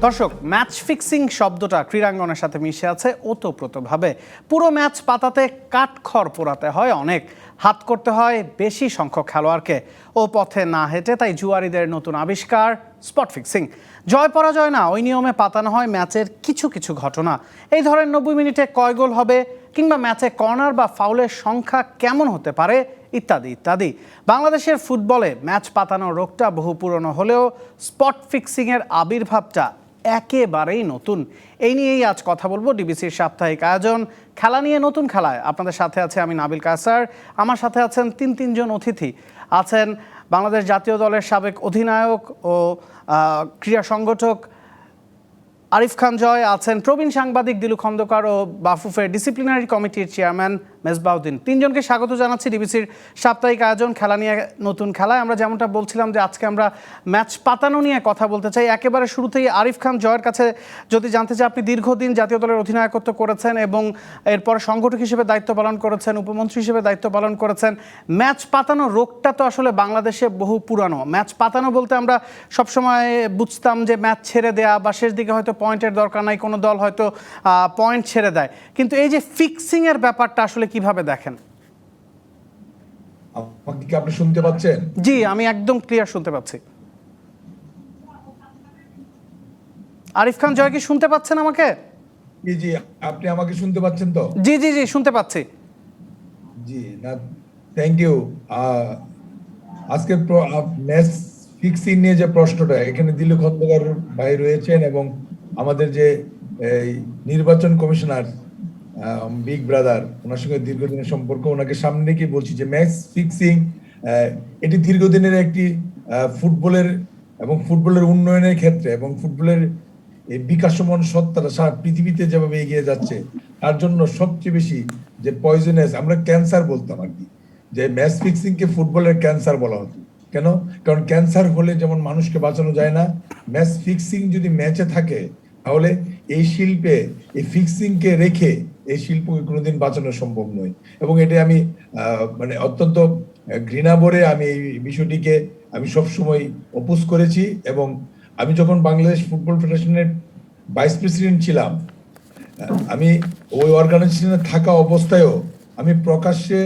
দর্শক, match fixing শব্দটা ক্রীড়াঙ্গনের সাথে মিশে আছে ওতপ্রোতভাবে। পুরো ম্যাচ পাতাতে কাঠখড় পোড়াতে হয় অনেক, হাত করতে হয় বেশি সংখ্যক খেলোয়াড়কে, ও পথে না হেঁটে তাই জুয়ারিদের নতুন আবিষ্কার স্পট ফিক্সিং। জয় পরাজয় না, ওই নিয়মে পাতানো হয় ম্যাচের কিছু কিছু ঘটনা। এই ধরেন 90 মিনিটে কয় গোল হবে, কিংবা ম্যাচে কর্নার বা ফাউলের সংখ্যা কেমন হতে পারে, ইত্যাদি ইত্যাদি। বাংলাদেশের ফুটবলে ম্যাচ পাতানোর রোগটা বহু পুরনো হলেও স্পট ফিক্সিংয়ের আবির্ভাবটা একেবারেই নতুন। এই নিয়েই আজ কথা বলবো ডিবিসির সাপ্তাহিক আয়োজন খেলা নিয়ে নতুন খেলায়। আপনাদের সাথে আছে আমি নাবিল কায়সার, আমার সাথে আছেন তিনজন অতিথি। আছেন বাংলাদেশ জাতীয় দলের সাবেক অধিনায়ক ও ক্রীড়া সংগঠক আরিফ খান জয়, আছেন প্রবীণ সাংবাদিক দিলু খন্দকার ও বাফুফের ডিসিপ্লিনারি কমিটির চেয়ারম্যান মেজবাউদ্দিন। তিনজনকে স্বাগত জানাচ্ছি ডিবিসির সাপ্তাহিক আয়োজন খেলা নিয়ে নতুন খেলায়। আমরা যেমনটা বলছিলাম যে আজকে আমরা ম্যাচ পাতানো নিয়ে কথা বলতে চাই। একেবারে শুরুতেই আরিফ খান জয়ের কাছে যদি জানতে চাই, আপনি দীর্ঘদিন জাতীয় দলের অধিনায়কত্ব করেছেন এবং এরপর সংগঠক হিসেবে দায়িত্ব পালন করেছেন, উপমন্ত্রী হিসেবে দায়িত্ব পালন করেছেন। ম্যাচ পাতানো রোগটা তো আসলে বাংলাদেশে বহু পুরানো। ম্যাচ পাতানো বলতে আমরা সবসময় বুঝতাম যে ম্যাচ ছেড়ে দেয়া বা শেষ দিকে হয়তো পয়েন্টের দরকার নাই, কোনো দল হয়তো পয়েন্ট ছেড়ে দেয়, কিন্তু এই যে ফিক্সিং এর ব্যাপারটা আসলে কিভাবে দেখেন? আমাকে কি আপনি শুনতে পাচ্ছেন? জি, আমি একদম ক্লিয়ার শুনতে পাচ্ছি। আরিফ খান জয়, কি শুনতে পাচ্ছেন আমাকে? জি জি, আপনি আমাকে শুনতে পাচ্ছেন তো? জি জি জি, শুনতে পাচ্ছি। জি না, থ্যাংক ইউ। আজকে ম্যাচ ফিক্সিং নিয়ে যে প্রশ্নটা, এখানে দিলু খন্দকার ভাই রয়েছেন এবং আমাদের যে নির্বাচন কমিশনার বিগ ব্রাদার, ওনার সঙ্গে দীর্ঘদিনের সম্পর্ক, ওনাকে সামনে রেখে বলছি যে ম্যাচ ফিক্সিং এটি দীর্ঘদিনের একটি ফুটবলের এবং ফুটবলের উন্নয়নের ক্ষেত্রে এবং ফুটবলের এই বিকাশমান সত্তাটা সারা পৃথিবীতে যেভাবে এগিয়ে যাচ্ছে, তার জন্য সবচেয়ে বেশি যে পয়জনাস, আমরা ক্যান্সার বলতাম আর কি, যে ম্যাচ ফিক্সিং কে ফুটবলের ক্যান্সার বলা হতো। কেন? কারণ ক্যান্সার হলে যেমন মানুষকে বাঁচানো যায় না, ম্যাচ ফিক্সিং যদি ম্যাচে থাকে তাহলে এই শিল্পে এই ফিক্সিং কে রেখে এই শিল্পকে কোনোদিন বাঁচানো সম্ভব নয়। এবং এটা আমি মানে অত্যন্ত ঘৃণা ভরে আমি এই বিষয়টিকে আমি সবসময় অপোজ করেছি। এবং আমি যখন বাংলাদেশ ফুটবল ফেডারেশনের ভাইস প্রেসিডেন্ট ছিলাম, আমি ওই অর্গানাইজেশনে থাকা অবস্থায়ও আমি প্রকাশ্যে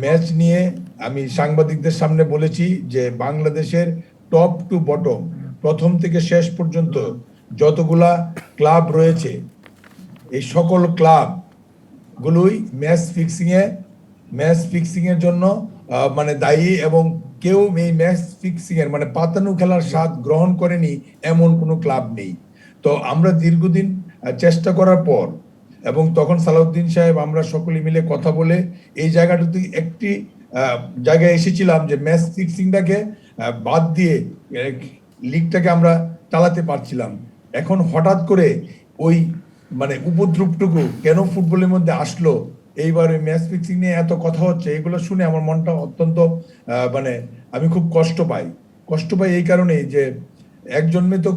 ম্যাচ নিয়ে আমি সাংবাদিকদের সামনে বলেছি যে বাংলাদেশের টপ টু বটম, প্রথম থেকে শেষ পর্যন্ত যতগুলা ক্লাব রয়েছে, এই সকল ক্লাব গুলোই ম্যাচ ফিক্সিং এর জন্য মানে দায়ী, এবং কেউ এই ম্যাচ ফিক্সিং এর মানে পাতানো খেলার স্বাদ গ্রহণ করেনি এমন কোনো ক্লাব নেই। তো আমরা দীর্ঘদিন চেষ্টা করার পর এবং তখন সালাউদ্দিন সাহেব আমরা সকলে মিলে কথা বলে এই জায়গাটাতে একটি জায়গায় এসেছিলাম যে ম্যাচ ফিক্সিংটাকে বাদ দিয়ে লিগটাকে আমরা চালাতে পারছিলাম। এখন হঠাৎ করে ওই মানে উপদ্রবটুকু কেন ফুটবলের মধ্যে আসলো, এইবারে ম্যাচ ফিক্সিং নিয়ে এত কথা হচ্ছে, এগুলো শুনে আমার মনটা অত্যন্ত মানে আমি খুব কষ্ট পাই এই কারণে যে এক জন্মে তো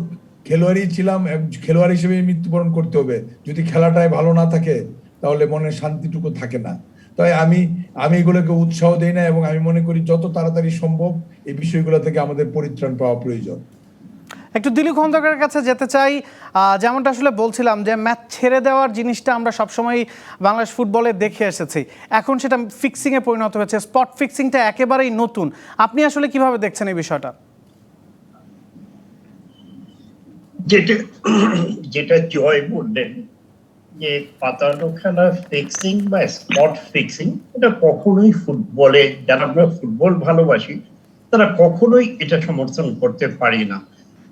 খেলোয়াড়ই ছিলাম, খেলোয়াড় হিসেবে মৃত্যুবরণ করতে হবে। যদি খেলাটাই ভালো না থাকে তাহলে মনের শান্তিটুকু থাকে না। তাই আমি এগুলোকে উৎসাহ দেই না, এবং আমি মনে করি যত তাড়াতাড়ি সম্ভব এই বিষয়গুলো থেকে আমাদের পরিত্রাণ পাওয়া প্রয়োজন। একটু দিলু খন্দকারের কাছে যেতে চাই। যেমনটা আসলে বলছিলাম যে ম্যাচ ছেড়ে দেওয়ার জিনিসটা আমরা সবসময় বাংলাদেশ ফুটবলে দেখে এসেছি, এখন সেটা ফিক্সিংয়ে পরিণত হয়েছে। স্পট ফিক্সিংটা একেবারেই নতুন। আপনি আসলে কিভাবে দেখছেন এই বিষয়টা? যেটা জয় বললেন যে পাতানো খেলা ফিক্সিং বা স্পট ফিক্সিং, এটা কখনোই ফুটবলে, যারা আমরা ফুটবল ভালোবাসি তারা কখনোই এটা সমর্থন করতে পারি না।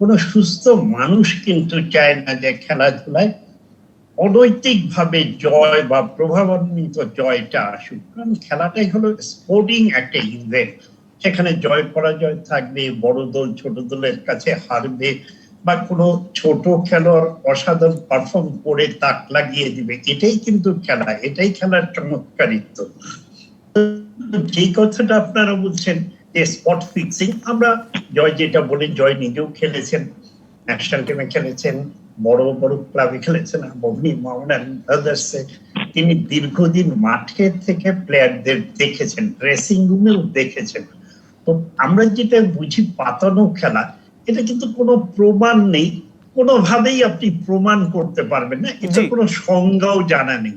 কোনো সুস্থ মানুষ কিন্তু চায় না যে খেলাধুলায় অনৈতিকভাবে জয় বা প্রভাবান্বিত জয়টা আসুক। কারণ খেলাটাই হলো স্পোর্টিং একটা ইভেন্ট, সেখানে জয় পরাজয় থাকবে, বড় দল ছোট দলের কাছে হারবে, বা কোনো ছোট খেলোয়াড় অসাধারণ পারফর্ম করে তাক লাগিয়ে দিবে। এটাই কিন্তু খেলা, এটাই খেলার চমৎকারিত্ব। যেই কথাটা আপনারা বলছেন যে স্পট ফিক্সিং, আমরা জয় যেটা বলি, জয় নিজেও খেলেছেন, ন্যাশনাল টিমে খেলেছেন, বড় বড় ক্লাবে খেলেছেন, বভনি মাউন্টেন ব্রাদার্সে তিনি দীর্ঘদিন মাঠে থেকে প্লেয়ারদের দেখেছেন, ড্রেসিং রুমেও দেখেছেন। তো আমরা যেটা বুঝি পাতানো খেলা, এটা কিন্তু কোনো প্রমাণ নেই, কোনোভাবেই আপনি প্রমাণ করতে পারবেন না, এটা কোনো সংজ্ঞাও জানা নেই।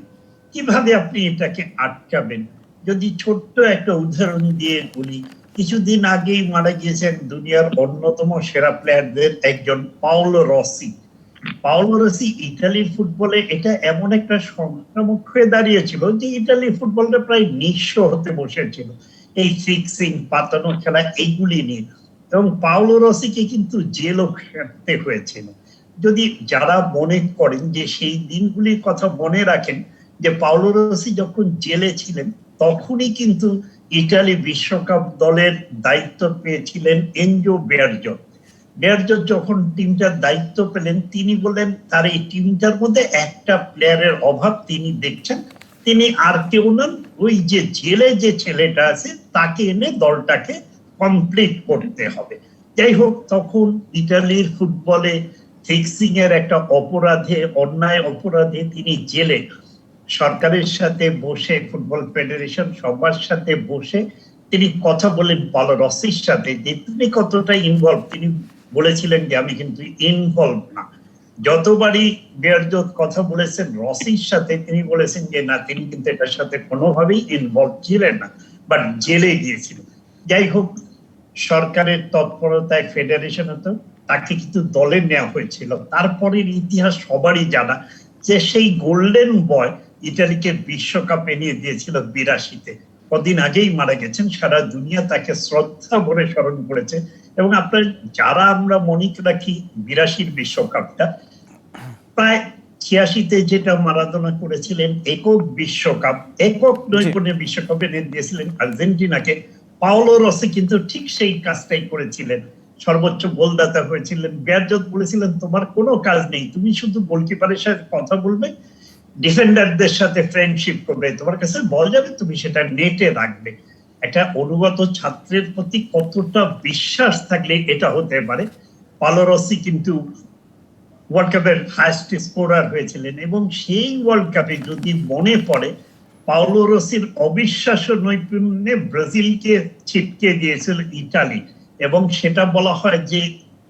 কিভাবে আপনি এটাকে আটকাবেন? যদি ছোট্ট একটা উদাহরণ দিয়ে বলি, কিছুদিন আগেই মারা গিয়েছেন দুনিয়ার অন্যতম সেরা প্লেয়ারদের একজন পাওলো রসি। পাওলো রসি ইতালির ফুটবলে এটা এমন একটা সংক্রামক হয়ে দাঁড়িয়েছিল যে ইতালির ফুটবলটা প্রায় নিঃস্ব হতে বসেছিল এই ফিক্সিং, পাতানো খেলা এইগুলি নিয়ে। এবং পাওলো রসিকে কিন্তু জেলও খাটতে হয়েছিল। যদি যারা মনে করেন যে সেই দিনগুলির কথা মনে রাখেন, যে পাওলো রসি যখন জেলে ছিলেন তখনই কিন্তু ইতালি বিশ্বকাপ দলের দায়িত্ব পেয়েছিলেন এনজো বেয়ারজো। বেয়ারজো যখন টিমটার দায়িত্ব পেলেন তিনি বললেন তার এই টিমটার মধ্যে একটা প্লেয়ারের অভাব তিনি দেখছেন, তিনি আর কেউ নন, ওই যে জেলে যে ছেলেটা আছে তাকে এনে দলটাকে কমপ্লিট করতে হবে। যাই হোক, তখন ইতালির ফুটবলে ফিক্সিং এর একটা অপরাধে, অন্যায় অপরাধে তিনি জেলে। সরকারের সাথে বসে, ফুটবল ফেডারেশন সবার সাথে বসে তিনি কথা বলেন পাওলো রসির সাথে যে তুমি কতটা ইনভলভ। তিনি বলেছিলেন যে আমি কিন্তু ইনভলভ না। যতবারই বেয়ারজো কথা বলেছেন রসির সাথে তিনি বলেছেন যে না, তিনি কিন্তু এটার সাথে কোনোভাবেই ইনভলভ ছিলেন না, বাট জেলে গিয়েছিল। যাই হোক, সরকারের তৎপরতায় ফেডারেশন হতো, তাকে কিন্তু দলে নেওয়া হয়েছিল। তারপরের ইতিহাস সবারই জানা যে সেই গোল্ডেন বয় ইতালিকে বিশ্বকাপে নিয়ে দিয়েছিল 82-তে। কদিন আগেই মারা গেছেন, সারা দুনিয়া তাকে শ্রদ্ধা ভরে স্মরণ করেছে। এবং আপনার যারা আমরা মনে রাখি 82-র বিশ্বকাপটা, প্রায় 86-তে যেটা মারাদোনা করেছিলেন একক বিশ্বকাপ, একক নৈপুণ্য বিশ্বকাপে এনে দিয়েছিলেন আর্জেন্টিনাকে, পাওলো রসি কিন্তু ঠিক সেই কাজটাই করেছিলেন, সর্বোচ্চ গোলদাতা হয়েছিলেন। বেয়ারজো বলেছিলেন তোমার কোনো কাজ নেই, তুমি শুধু গোলকিপারের সাথে কথা বলবে, ডিফেন্ডারদের সাথে ফ্রেন্ডশিপ করবে, তোমার কাছে বল যাবে তুমি সেটা নেটে রাখবে। একটা অনুগত ছাত্রের প্রতি কতটা বিশ্বাস থাকলে এটা হতে পারে। পাওলো রসি কিন্তু ওয়ার্ল্ড কাপের হাইয়েস্ট স্কোরার হয়েছিলেন এবং সেই ওয়ার্ল্ড কাপে যদি মনে পড়ে পাওলো রসির অবিশ্বাস্য নৈপুণ্যে ব্রাজিলকে ছিটকে দিয়েছিল ইতালি, এবং সেটা বলা হয় যে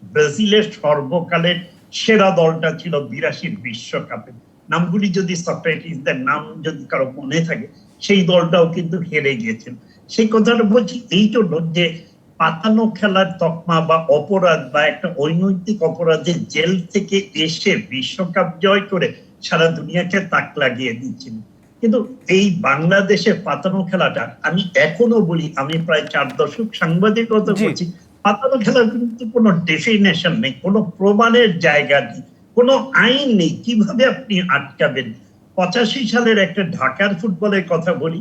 ব্রাজিলের সর্বকালের সেরা দলটা ছিল 82-র বিশ্বকাপে। নামগুলি যদি সক্রেটিসদের নাম যদি কারো মনে থাকে, সেই দলটাও কিন্তু হেরে গিয়েছেন। সেই কথাটা বলছি এই জন্য যে পাতানো খেলার তকমা বা অপরাধ বা একটা অনৈতিক অপরাধে জেল থেকে এসে বিশ্বকাপ জয় করে সারা দুনিয়াকে তাক লাগিয়ে দিচ্ছিল। কিন্তু এই বাংলাদেশে পাতানো খেলাটা আমি এখনো বলি, আমি প্রায় 4 দশক সাংবাদিকতা করছি, পাতানো খেলার কিন্তু কোনো ডেফিনেশন নেই, কোনো প্রমাণের জায়গা নেই, কোনো আইন নেই। কিভাবে আপনি আটকাবেন? 85 সালের একটা ঢাকার ফুটবলের কথা বলি,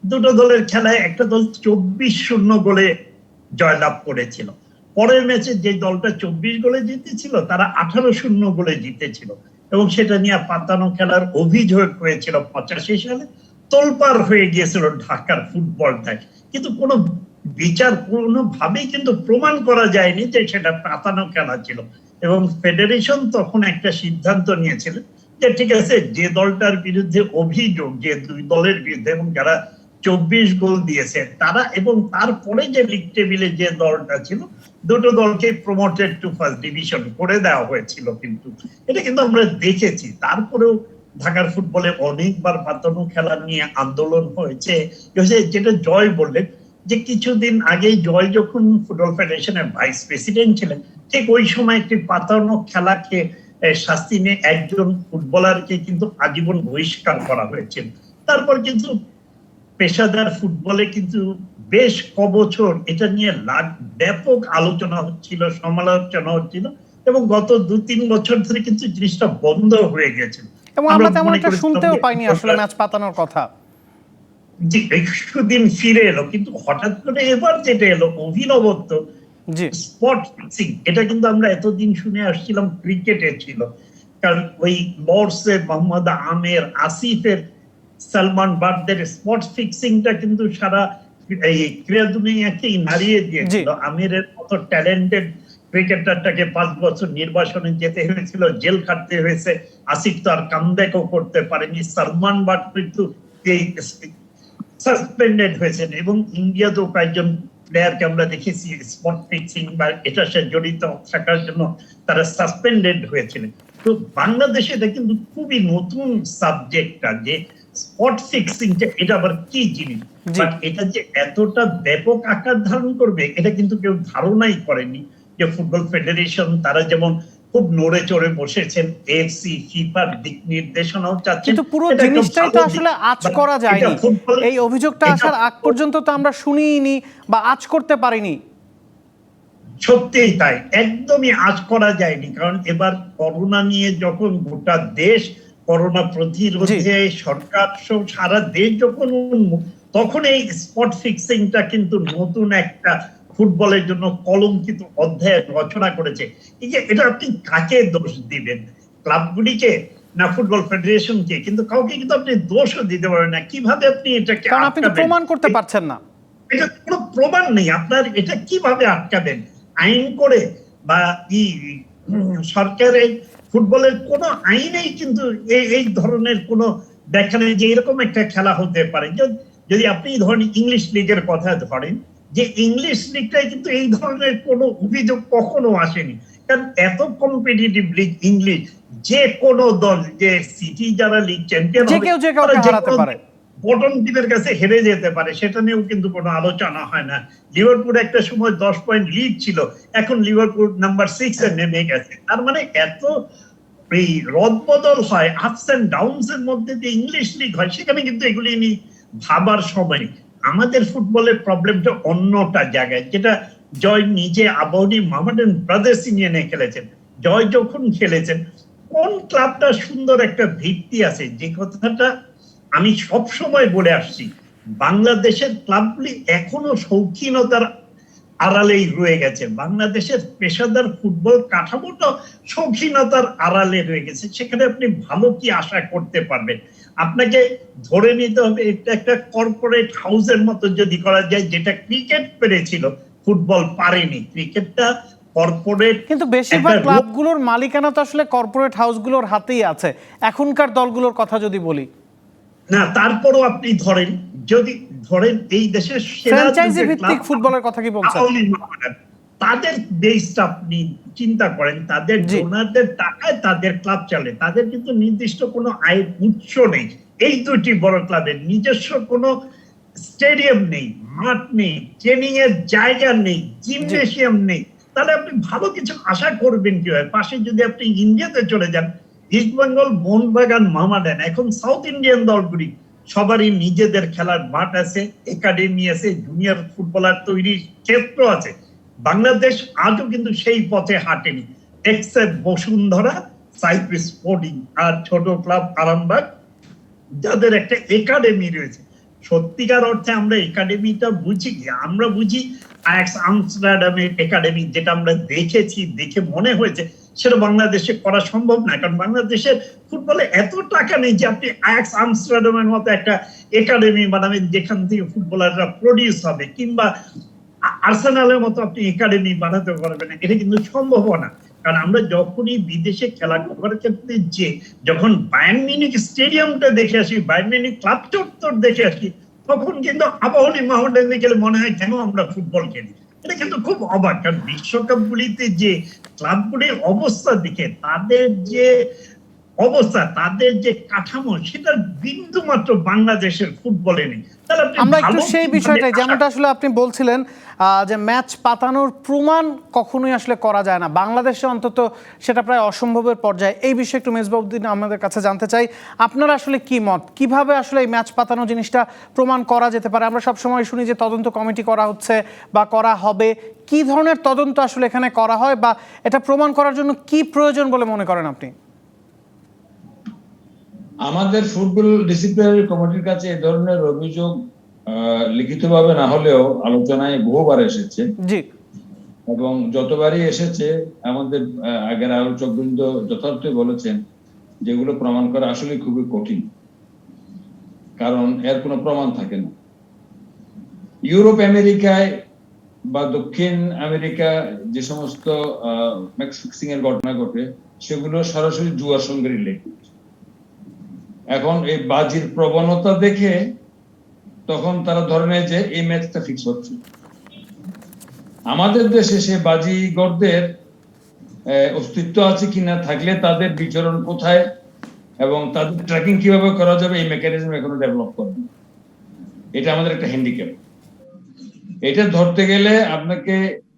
দুটো দলের খেলায় একটা দল 24-0 গোলে জয়লাভ করেছিল। পরের ম্যাচে যে দলটা 24 গোলে জিতেছিল তারা 18-0 গোলে জিতেছিল, এবং সেটা নিয়ে পাতানো খেলার অভিযোগ হয়েছিল 85 সালে, তোলপাড় হয়ে গিয়েছিল ঢাকার ফুটবলটায়। কিন্তু কোনো বিচার কোনোভাবেই কিন্তু প্রমাণ করা যায়নি যে সেটা পাতানো খেলা ছিল। এবং ফেডারেশন তখন একটা সিদ্ধান্ত নিয়েছিল যে ঠিক আছে, যে দলটার বিরুদ্ধে অভিযোগ, যে দুই দলের বিরুদ্ধে এবং যারা 24 গোল দিয়েছে তারা, এবং তারপরে যে লিগ টেবিলে যে দলটা ছিল, দুটো দলকে প্রমোটেড টু ফার্স্ট ডিভিশন করে দেওয়া হয়েছিল। কিন্তু এটা কিন্তু আমরা দেখেছি। তারপরেও ঢাকার ফুটবলে অনেকবার পাতানো খেলা নিয়ে আন্দোলন হয়েছে। যেটা জয় বললেন যে কিছুদিন আগে জয় যখন ফুটবল ফেডারেশনের ভাইস প্রেসিডেন্ট ছিলেন, ঠিক ওই সময় একটি পাতানো খেলাকে শাস্তি নিয়ে একজন ফুটবলারকে কিন্তু আজীবন বহিষ্কার করা হয়েছিল। তারপর কিন্তু পেশাদার ফুটবলে কিন্তু বেশ কবছর এটা নিয়ে ব্যাপক আলোচনা হচ্ছিল, সমালোচনা হচ্ছিল, এবং গত 2-3 বছর ধরে কিন্তু জিনিসটা বন্ধ হয়ে গেছে। এবং আমরা তেমন একটা শুনতেও পাইনি আসলে ম্যাচ পাতানোর কথা। জি, কিছুদিন ফিরে এলো, কিন্তু হঠাৎ করে এবার যেটা এলো অভিনবত্ব, স্পট ফিক্সিং। এটা কিন্তু আমরা এতদিন শুনে আসছিলাম ক্রিকেটে ছিল, কারণ ওই লর্ডসের মোহাম্মদ আমের, আসিফের, সালমান বারদের স্পট ফিক্সিংটা কিন্তু সারা এই ক্রীড়া দুনিয়াকেই নাড়িয়ে দিয়েছিল। আমিরের মতো ট্যালেন্টেড ক্রিকেটারটাকে 5 বছর নির্বাসনে যেতে হয়েছিল, জেল খাটতে হয়েছে। আসিফ তো আর কামব্যাকও করতে পারেনি। সালমান বাট কিন্তু এই সাসপেন্ডেড হয়েছেন, এবং ইন্ডিয়াতেও কয়েকজন প্লেয়ারকে আমরা দেখেছি স্পট ফিক্সিং বা এটার সাথে জড়িত থাকার জন্য তারা সাসপেন্ডেড হয়েছিলেন। তো বাংলাদেশে এটা কিন্তু খুবই নতুন সাবজেক্টটা, যে স্পট ফিক্সিং, এটা আবার কি জিনিস, বাট এটা যে এতটা ব্যাপক আকার ধারণ করবে এটা কিন্তু কেউ ধারণাই করেনি। যে ফুটবল ফেডারেশন তারা যেমন খুব নড়ে চড়ে বসেছেন, এএফসি ফিফার দিক নির্দেশনাও চাচ্ছেন, কিন্তু পুরো জিনিসটাই তো আসলে আজ করা যায়নি। এই অভিযোগটা আসার আগ পর্যন্ত তো আমরা শুনিনি বা আজ করতে পারিনি। সত্যিই তাই, একদমই আজ করা যায়নি। কারণ এবার করোনা নিয়ে যখন গোটা দেশ করোনা প্রতিরোধে সরকার সারা দেশ যখন তখন এই স্পট ফিক্সিংটা কিন্তু নতুন একটা ফুটবলের জন্য কলঙ্কিত অধ্যায় রচনা করেছে। এই যে এটা আপনি কাকে দোষ দিবেন, ক্লাবগুলিকে না ফুটবল ফেডারেশনকে? কিন্তু কাউকে কিন্তু আপনি দোষও দিতে পারেন না। কিভাবে আপনি এটাকে কারণ আপনি তো প্রমাণ করতে পারছেন না, এটা কোনো প্রমাণ নেই আপনার, এটা কিভাবে আটকাবেন? আইন করে বা সরকারের ফুটবলের কোন আইনেই কিন্তু এই ধরনের কোন দেখা নেই যে এরকম একটা খেলা হতে পারে। যদি আপনি ধরেন ইংলিশ লিগের কথা ধরেন, যে ইংলিশ লিগটাই কিন্তু এই ধরনের কোন অভিযোগ কখনো আসেনি। কারণ এত কম্পিটিটিভ লিগ ইংলিশ, যে কোনো দল, যে সিটি যারা লিগ চ্যাম্পিয়ন হবে, যে কাউকে হারাতে পারে, বটম টিমের কাছে হেরে যেতে পারে, সেটা নিয়েও কিন্তু কোনো আলোচনা হয় না। লিভারপুল একটা সময় 10 পয়েন্ট লিড ছিল, এখন লিভারপুল নাম্বার 6 এ নেমে গেছে। তার মানে এত এই রদবদল হয়, আপস এন্ড ডাউনস এর মধ্যে যে ইংলিশ লিগ হয়, সেখানে কিন্তু এগুলি নিয়ে ভাবার সময় নেই। আমাদের ফুটবলের প্রবলেমটা অন্যটা জায়গায়, যেটা জয় নিজে আবাহনী মোহামেডান ব্রাদার্স নিয়ে খেলেছেন। জয় যখন খেলেছেন, কোন ক্লাবটা সুন্দর একটা ভিত্তি আছে, যে কথাটা আমি সব সময় বলে আসছি, বাংলাদেশের ক্লাবগুলি এখনো শৌখিনতার আড়ালেই রয়ে গেছে। বাংলাদেশের পেশাদার ফুটবল কাঠামোটা শৌখিনতার আড়ালে রয়ে গেছে। সেখানে আপনি ভালো কি আশা করতে পারবেন? আপনাকে ধরে নিতে হবে এটা একটা কর্পোরেট হাউসের মতো যদি করা যায়, যেটা ক্রিকেট পেরেছিল, ফুটবল পারেনি। ক্রিকেটটা কর্পোরেট, কিন্তু বেশিরভাগ ক্লাবগুলোর মালিকানা তো আসলে কর্পোরেট হাউসগুলোর হাতেই আছে এখনকার দলগুলোর কথা যদি বলি। না, তারপরও আপনি ধরেন, যদি ধরেন এই দেশের ফ্র্যাঞ্চাইজি ভিত্তিক ফুটবলের কথা কি বলছেন, তাদের বেসটা আপনি চিন্তা করেন, তাদের ডোনারদের টাকায় তাদের ক্লাব চলে, তাদের কিন্তু নির্দিষ্ট কোনো আয়ের উৎস নেই। এই দুটি বড় ক্লাবের নিজস্ব কোনো স্টেডিয়াম নেই, মাঠ নেই, ট্রেনিং এর জায়গা নেই, জিমনেশিয়াম নেই। তাহলে আপনি ভালো কিছু আশা করবেন কিভাবে? পাশে যদি আপনি ইন্ডিয়াতে চলে যান, ইস্ট বেঙ্গল, মোহনবাগান, মোহামেডান, এখন সাউথ ইন্ডিয়ান দলগুলি সবারই নিজেদের খেলার মাঠ আছে, একাডেমি আছে, জুনিয়র ফুটবলার তৈরির ক্ষেত্র আছে। বাংলাদেশ আজও কিন্তু সেই পথে হাঁটেনি, এক্সেপ্ট বসুন্ধরা, সাইপ্রিস স্পোর্টিং আর ছোট ক্লাব আরামবাগ, যাদের একটা একাডেমি রয়েছে। সত্যিকার অর্থে আমরা একাডেমিটা বুঝি কি? আমরা বুঝি আয়াক্স আমস্টারডামের একাডেমি, যেটা আমরা দেখেছি, দেখে মনে হয়েছে সেটা বাংলাদেশে করা সম্ভব না। কারণ বাংলাদেশের ফুটবলে এত টাকা নেই যে আপনি আয়াক্স আমস্টারডামের মতো একটা একাডেমি বানাবেন যেখান থেকে ফুটবলাররা প্রডিউস হবে, কিংবা আর্সেনালের মতো আপনি একাডেমি বানাতে পারবেন না। এটা কিন্তু সম্ভব না। কারণ আমরা যখনই বিদেশে খেলা করার ক্ষেত্রে যখন বায়ার্ন মিউনিখ স্টেডিয়ামটা দেখে আসি, বায়ার্ন মিউনিখ ক্লাব চত্বর দেখে আসি, তখন কিন্তু আবাহনী মোহামেডানে গেলে মনে হয় কেন আমরা ফুটবল খেলি। এটা কিন্তু খুব অবাক। কারণ বিশ্বকাপগুলিতে যে ক্লাবগুলির অবস্থা দেখে, তাদের যে অবস্থা, তাদের যে কাঠামো, সেটার বিন্দু মাত্র বাংলাদেশের ফুটবলে নেই। আমরা একটু সেই বিষয়টাই, যেমনটা আসলে আপনি বলছিলেন যে ম্যাচ পাতানোর প্রমাণ কখনোই আসলে করা যায় না বাংলাদেশে, অন্তত সেটা প্রায় অসম্ভবের পর্যায়ে। এই বিষয়ে একটু মেজবাউদ্দিন আমাদের কাছে জানতে চাই, আপনারা আসলে কি মত, কিভাবে আসলে এই ম্যাচ পাতানো জিনিসটা প্রমাণ করা যেতে পারে? আমরা সবসময় শুনি যে তদন্ত কমিটি করা হচ্ছে বা করা হবে। কি ধরনের তদন্ত আসলে এখানে করা হয়, বা এটা প্রমাণ করার জন্য কি প্রয়োজন বলে মনে করেন আপনি? আমাদের ফুটবল ডিসিপ্লিনারি কমিটির কাছে এই ধরনের অভিযোগ লিখিতভাবে না হলেও আলোচনায় বহুবার এসেছে, এবং যতবারই এসেছে আমাদের আগের আলোচকবৃন্দ যথার্থই বলেছেন যেগুলো প্রমাণ করা আসলে খুবই কঠিন, কারণ এর কোনো প্রমাণ থাকে না। ইউরোপ আমেরিকায় বা দক্ষিণ আমেরিকা যে সমস্ত ম্যাচ ফিক্সিং এর ঘটনা ঘটে, সেগুলো সরাসরি জুয়ার সঙ্গে রিলেটেড। এখন এই বাজির প্রবণতা দেখে তখন তারা ধরে নেয় যে এই ম্যাচটা ফিক্স হচ্ছে, আমাদের দেশে সে বাজিগরদের অস্তিত্ব আছে কিনা, থাকলে তাদের বিচরণ কোথায় এবং তাদের ট্র্যাকিং কিভাবে করা যাবে, এই মেকানিজম এখনো ডেভেলপ করেনি। এটা আমাদের একটা হ্যান্ডিক্যাপ। এটা ধরতে গেলে আপনাকে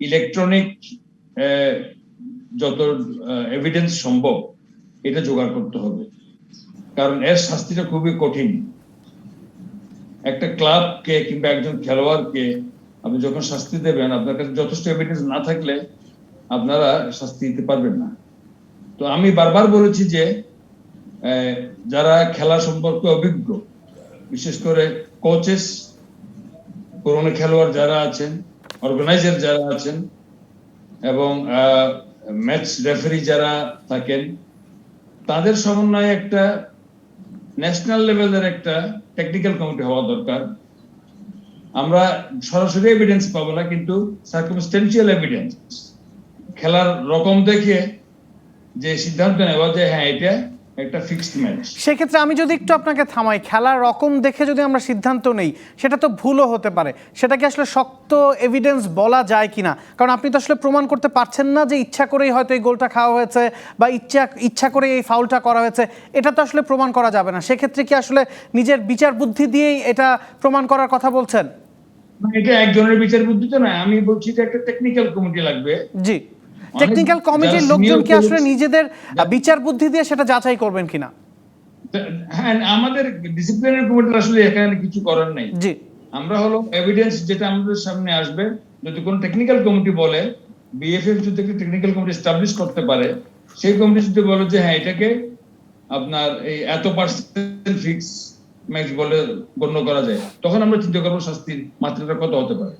ইলেকট্রনিক যত এভিডেন্স সম্ভব এটা জোগাড় করতে হবে, কারণ এর শাস্তিটা খুবই কঠিন। একটা ক্লাবকে কিংবা একজন খেলোয়াড়কে আপনি যখন শাস্তি দেবেন, আপনার কাছে যথেষ্ট এভিডেন্স না থাকলে আপনারা শাস্তি দিতে পারবেন না। তো আমি বারবার বলেছি যে যারা খেলা সম্পর্কে অভিজ্ঞ, বিশেষ করে কোচেস, পুরনো খেলোয়াড় যারা আছেন, অর্গানাইজার যারা আছেন এবং ম্যাচ রেফারি যারা থাকেন, তাদের সমন্বয়ে একটা ন্যাশনাল লেভেলের একটা টেকনিক্যাল কমিটি হওয়া দরকার। আমরা সরাসরি এভিডেন্স পাবো না, কিন্তু সার্কামস্টেন্সিয়াল এভিডেন্স, খেলার রকম দেখে যে সিদ্ধান্ত নেওয়া যে হ্যাঁ এটা একটা ফিক্সড ম্যাচ। সেক্ষেত্রে আমি যদি একটু আপনাকে থামাই, খেলার রকম দেখে যদি আমরা সিদ্ধান্ত নেই, সেটা তো ভুলও হতে পারে। সেটাকে আসলে শক্ত এভিডেন্স বলা যায় কিনা, কারণ আপনি তো আসলে প্রমাণ করতে পারছেন না যে ইচ্ছা করেই হয়তো এই গোলটা খাওয়া হয়েছে বা ইচ্ছা করে এই ফাউলটা করা হয়েছে, এটা তো আসলে প্রমাণ করা যাবে না। সেক্ষেত্রে কি আসলে নিজের বিচার বুদ্ধি দিয়েই এটা প্রমাণ করার কথা বলছেন? এটা একজনের বিচার বুদ্ধি তো না, আমি বলছি যে একটা টেকনিক্যাল কমিটি লাগবে। জি, টেকনিক্যাল কমিটির লোকজন কি আসলে নিজেদের বিচার বুদ্ধি দিয়ে সেটা যাচাই করবেন কিনা? হ্যাঁ, আমাদের ডিসিপ্লিনারি কমিটির আসলে এখানে কিছু করার নাই। জি, আমরা হলো এভিডেন্স যেটা আমাদের সামনে আসবে, যদি কোনো টেকনিক্যাল কমিটি বলে, বিএফএফ যদি একটা টেকনিক্যাল কমিটি এস্টাবলিশ করতে পারে, সেই কমিটি যদি বলে যে হ্যাঁ এটাকে আপনার এই এত পার্সেন্ট ফিক্স ম্যাচ বলে গণ্য করা যায়, তখন আমরা চিন্তা করবো শাস্তির মাত্রাটা কত হতে পারে।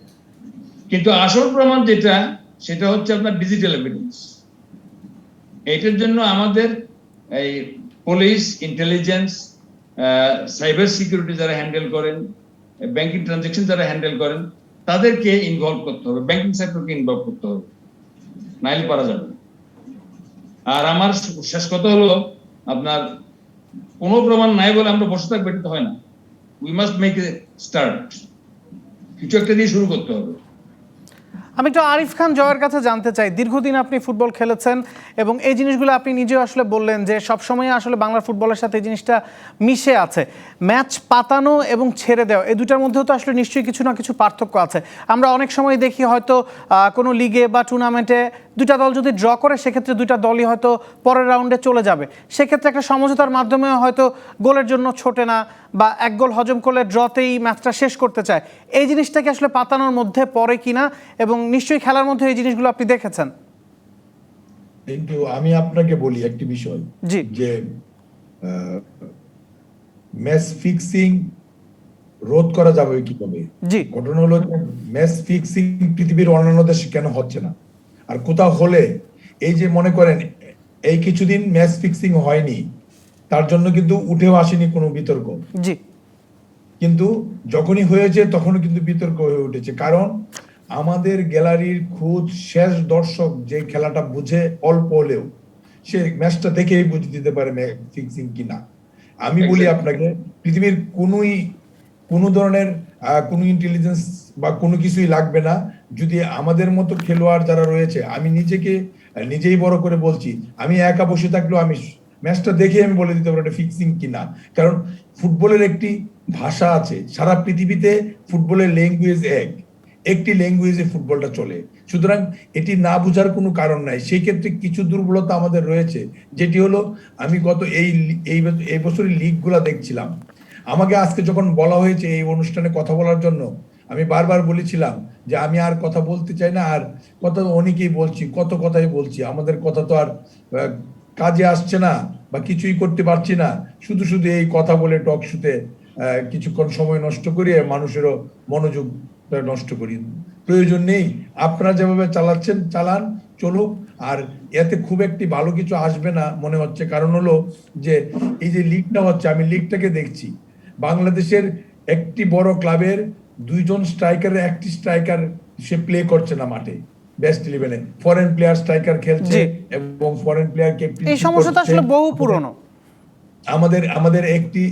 কিন্তু আসল প্রমাণ যেটা, সেটা হচ্ছে আপনার ডিজিটাল এভিডেন্স। এটার জন্য আমাদের এই পুলিশ, ইন্টেলিজেন্স, সাইবার সিকিউরিটি যারা হ্যান্ডেল করেন, ব্যাংকিং ট্রানজাকশন যারা হ্যান্ডেল করেন, তাদেরকে ইনভলভ করতে হবে, ব্যাংকিং সেক্টরকে ইনভলভ করতে হবে, নাইলে পারা যাবে না। আর আমার শেষ কথা হলো, আপনার কোনো প্রমাণ নাই বলে আমরা বসে থাকবো, এটা তো হয় না। We must make a start, কিছু একটা দিয়ে শুরু করতে হবে। আমি একটু আরিফ খান জয়ের কাছে জানতে চাই, দীর্ঘদিন আপনি ফুটবল খেলেছেন এবং এই জিনিসগুলো আপনি নিজেও আসলে বললেন যে সবসময় আসলে বাংলার ফুটবলের সাথে এই জিনিসটা মিশে আছে। ম্যাচ পাতানো এবং ছেড়ে দেওয়া, এই দুটার মধ্যেও তো আসলে নিশ্চয়ই কিছু না কিছু পার্থক্য আছে। আমরা অনেক সময় দেখি হয়তো কোনো লিগে বা টুর্নামেন্টে দুটা দল যদি ড্র করে, সেক্ষেত্রে দুইটা দলই হয়তো পরের রাউন্ডে চলে যাবে। সেক্ষেত্রে একটা সমঝোতার মাধ্যমে হয়তো গোলের জন্য ছোটে না বা এক গোল হজম করলে ড্রতেই ম্যাচটা শেষ করতে চায়। এই জিনিসটাকে আসলে পাতানোর মধ্যে পড়ে কিনা, এবং নিশ্চয়ই খেলার মধ্যে এই জিনিসগুলো আপনি দেখেছেন। কিন্তু আমি আপনাকে বলি একটি বিষয়, জি, যে ম্যাচ ফিক্সিং রোধ করা যাবে কিভাবে? জি, ঘটনা হলো ম্যাচ ফিক্সিং পৃথিবীর অন্যান্য দেশে কেন হচ্ছে না, আর কোথাও হলে এই যে মনে করেন এই কিছুদিন ম্যাচ ফিক্সিং হয়নি, তার জন্য কিন্তু উঠেও আসেনি কোনো বিতর্ক। জি, কিন্তু যখনই হয়েছে তখনও কিন্তু বিতর্ক হয়ে উঠেছে, কারণ আমাদের গ্যালারির খুদ শেষ দর্শক যে খেলাটা বুঝে অল্প হলেও, সে ম্যাচটা দেখেই বুঝে দিতে পারে ফিক্সিং কিনা। আমি বলি আপনাকে, পৃথিবীর কোনো ধরনের কোনো ইন্টেলিজেন্স বা কোনো কিছুই লাগবে না, যদি আমাদের মতো খেলোয়াড় যারা রয়েছে, আমি নিজেই বড় করে বলছি, আমি একা বসে থাকলেও আমি ম্যাচটা দেখে আমি বলে দিতে পারবো এটা ফিক্সিং কিনা। কারণ ফুটবলের একটি ভাষা আছে, সারা পৃথিবীতে ফুটবলের ল্যাঙ্গুয়েজ একটি ল্যাঙ্গুয়েজে ফুটবলটা চলে, সুতরাং এটি না বোঝার কোনো কারণ নাই। সেই ক্ষেত্রে কিছু দুর্বলতা আমাদের রয়েছে, যেটি হলো আমি গত এই বছরের লিগগুলা দেখছিলাম। আমাকে আজকে যখন বলা হয়েছে এই অনুষ্ঠানে কথা বলার জন্য, আমি বারবার বলেছিলাম যে আমি আর কথা বলতে চাই না, আর কথা অনেকেই বলছি, কত কথাই বলছি, আমাদের কথা তো আর কাজে আসছে না বা কিছুই করতে পারছি না, শুধু শুধু এই কথা বলে টক শুতে কিছুক্ষণ সময় নষ্ট করি, মানুষেরও মনোযোগ নষ্ট করি। প্রয়োজন নেই, আপনারা যেভাবে চালাচ্ছেন চালান, চলুক। আর এতে খুব একটি ভালো কিছু আসবে না মনে হচ্ছে, কারণ হলো যে এই যে লিগটা হচ্ছে, আমি লিগটাকে দেখছি, বাংলাদেশের একটি বড় ক্লাবের দুইজন স্ট্রাইকারের একটি স্ট্রাইকার সে প্লে করছে না মাঠে, বেস্ট ইলেভেনে ফরেন প্লেয়ার স্ট্রাইকার খেলছে এবং ফরেন প্লেয়ারকে এই সমস্যাটা আসলে বহু পুরনো। আমাদের আমাদের একটি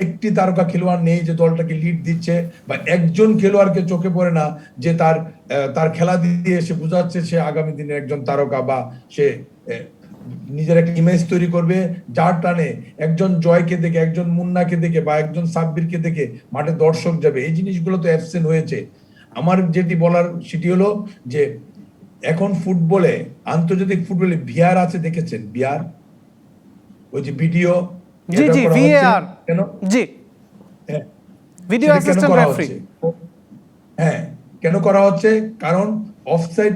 একটি তারকা খেলোয়াড় নেই যে দলটাকে লিড দিচ্ছে, বা একজন খেলোয়াড়কে চোখে পড়ে না যে তার খেলা দিয়ে সে বোঝাচ্ছে সে আগামী দিনের একজন তারকা, বা সে নিজের একটা ইমেজ তৈরি করবে যার টানে একজন জয়কে দেখে, একজন মুন্নাকে দেখে বা একজন সাব্বিরকে দেখে মাঠে দর্শক যাবে। এই জিনিসগুলো তো অ্যাবসেন্ট হয়েছে। আমার যেটি বলার সেটি হলো যে এখন ফুটবলে, আন্তর্জাতিক ফুটবলে ভিআর আছে, দেখেছেন ভিআর, ওই যে ভিডিও জি জি ভিএআর, কেন? জি হ্যাঁ, ভিডিও সেটা কেন অ্যাসিস্ট্যান্ট করা রেফারি। হচ্ছে? হ্যাঁ, কেন করা হচ্ছে? কারণ অফসাইড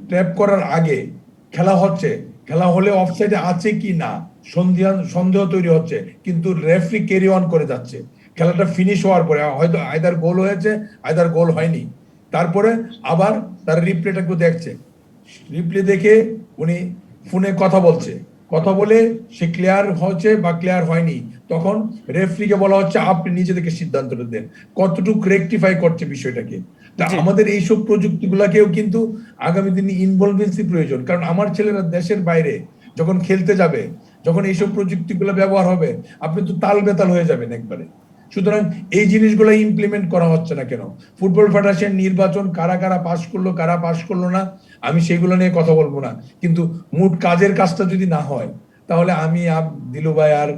ট্র্যাপ করার আগে খেলা হচ্ছে, খেলা হলে অফসাইডে আছে কি না সন্দেহ তৈরি হচ্ছে, কিন্তু রেফারি ক্যারি অন করে যাচ্ছে। খেলাটা ফিনিশ হওয়ার পরে হয়তো আইদার গোল হয়েছে, আইদার গোল হয়নি, তারপরে আবার তার রিপ্লেটাকে দেখছে, রিপ্লে দেখে উনি ফোনে কথা বলছে, কথা বলে সে ক্লিয়ার হচ্ছে বা ক্লিয়ার হয়নি, তখন রেফারিকে বলা হচ্ছে আপনি নিজে থেকে সিদ্ধান্তটা দেন কতটুকু রেকটিফাই করছে বিষয়টাকে। তা আমাদের এইসব প্রযুক্তিগুলাকেও কিন্তু আগামী দিনে ইনভলভেন্সি প্রয়োজন, কারণ আমার ছেলেরা দেশের বাইরে যখন খেলতে যাবে, যখন এইসব প্রযুক্তিগুলো ব্যবহার হবে, আপনি তো তাল বেতাল হয়ে যাবেন একবারে। সুতরাং এই জিনিসগুলো ইমপ্লিমেন্ট করা হচ্ছে না কেন? ফুটবল ফেডারেশন নির্বাচন কারা কারা পাস করলো, কারা পাস করলো না, আমি সেগুলো নিয়ে কথা বলবো না, কিন্তু মোট কাজের কাজটা যদি না হয়, তাহলে আমি দিলু ভাই আর